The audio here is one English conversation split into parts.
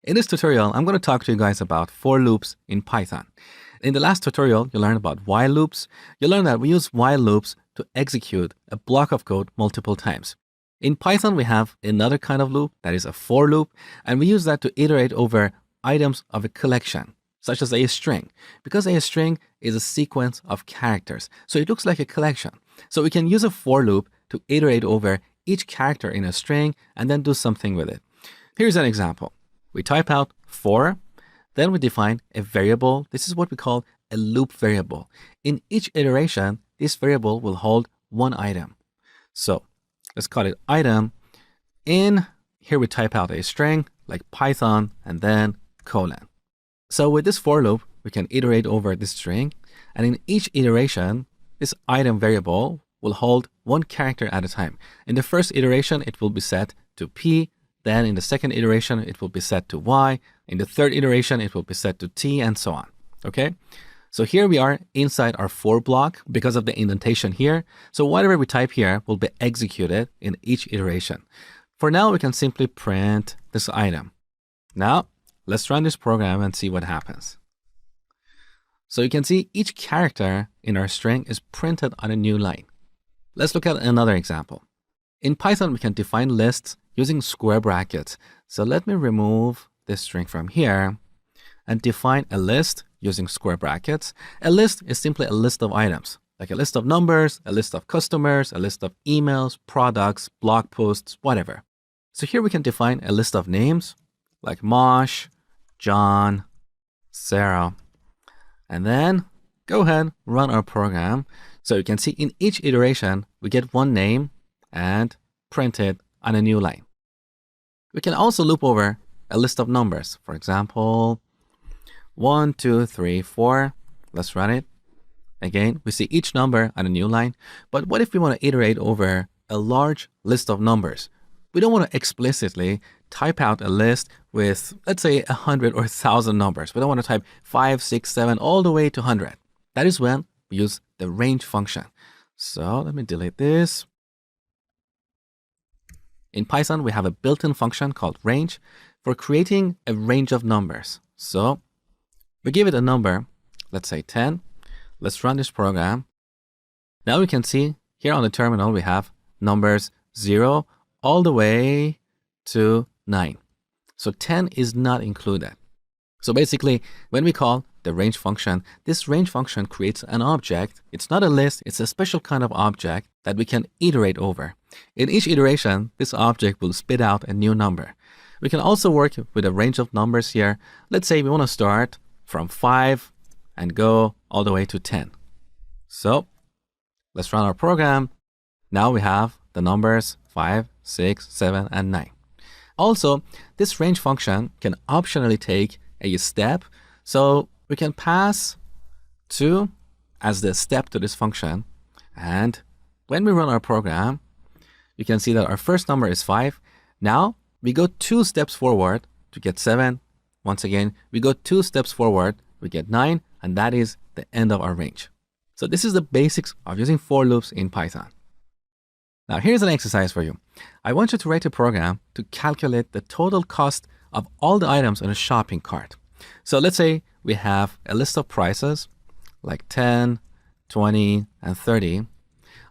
In this tutorial, I'm going to talk to you guys about for loops in Python. In the last tutorial, you learned about while loops. You learned that we use while loops to execute a block of code multiple times. In Python, we have another kind of loop that is a for loop, and we use that to iterate over items of a collection, such as a string, because a string is a sequence of characters. So it looks like a collection. So we can use a for loop to iterate over each character in a string and then do something with it. Here's an example. We type out for, then we define a variable. This is what we call a loop variable. In each iteration, this variable will hold one item. So let's call it item. In here, we type out a string like Python and then colon. So with this for loop, we can iterate over this string. And in each iteration, this item variable will hold one character at a time. In the first iteration, it will be set to P. Then in the second iteration, it will be set to Y. In the third iteration, it will be set to T and so on. Okay. So here we are inside our for block because of the indentation here. So whatever we type here will be executed in each iteration. For now, we can simply print this item. Now, let's run this program and see what happens. So you can see each character in our string is printed on a new line. Let's look at another example. In Python, we can define lists using square brackets. So let me remove this string from here and define a list using square brackets. A list is simply a list of items, like a list of numbers, a list of customers, a list of emails, products, blog posts, whatever. So here we can define a list of names like Mosh, John, Sarah, and then go ahead, run our program. So you can see in each iteration, we get one name and print it on a new line. We can also loop over a list of numbers. For example, 1, 2, 3, 4. Let's run it. Again, we see each number on a new line. But what if we want to iterate over a large list of numbers? We don't want to explicitly type out a list with, let's say, 100 or 1,000 numbers. We don't want to type 5, 6, 7, all the way to 100. That is when we use the range function. So let me delete this. In Python, we have a built-in function called range for creating a range of numbers. So we give it a number, let's say 10. Let's run this program. Now we can see here on the terminal, we have numbers 0 all the way to 9. So 10 is not included. So basically, when we call the range function, this range function creates an object. It's not a list. It's a special kind of object that we can iterate over. In each iteration, this object will spit out a new number. We can also work with a range of numbers here. Let's say we want to start from 5 and go all the way to 10. So let's run our program. Now we have the numbers 5, 6, 7, and 9. Also, this range function can optionally take a step. So we can pass 2 as the step to this function. And when we run our program, you can see that our first number is 5. Now we go 2 steps forward to get 7. Once again, we go 2 steps forward, we get 9, and that is the end of our range. So this is the basics of using for loops in Python. Now here's an exercise for you. I want you to write a program to calculate the total cost of all the items in a shopping cart. So let's say we have a list of prices like 10, 20, and 30.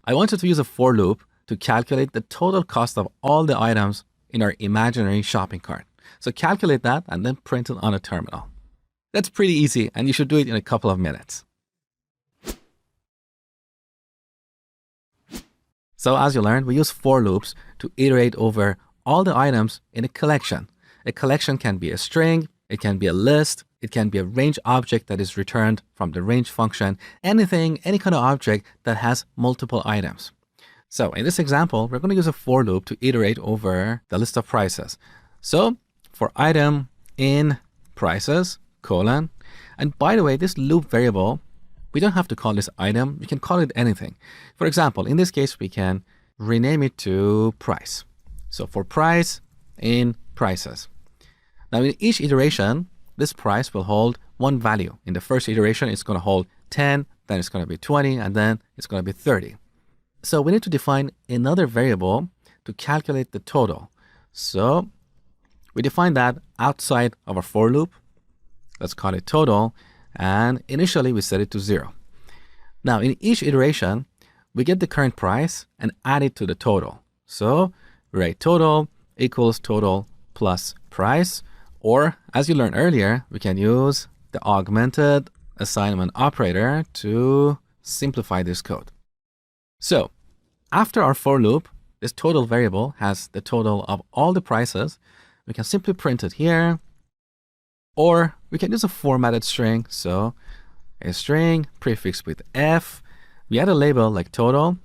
I want you to use a for loop to calculate the total cost of all the items in our imaginary shopping cart. So calculate that and then print it on a terminal. That's pretty easy, and you should do it in a couple of minutes. So as you learned, we use for loops to iterate over all the items in a collection. A collection can be a string, it can be a list, it can be a range object that is returned from the range function, anything, any kind of object that has multiple items. So in this example, we're going to use a for loop to iterate over the list of prices. So for item in prices, colon, and by the way, this loop variable, we don't have to call this item. We can call it anything. For example, in this case, we can rename it to price. So for price in prices. Now in each iteration, this price will hold one value. In the first iteration, it's going to hold 10, then it's going to be 20, and then it's going to be 30. So we need to define another variable to calculate the total. So We define that outside of our for loop. Let's call it total. And initially, we set it to 0. Now, in each iteration, we get the current price and add it to the total. So we write total equals total plus price. Or, as you learned earlier, we can use the augmented assignment operator to simplify this code. So after our for loop, this total variable has the total of all the prices. We can simply print it here, or we can use a formatted string. So a string prefixed with F. We add a label like total,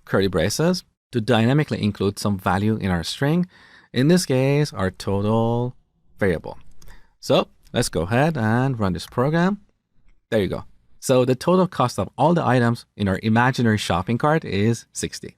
curly braces, to dynamically include some value in our string. In this case, our total variable. So let's go ahead and run this program. There you go. So the total cost of all the items in our imaginary shopping cart is 60.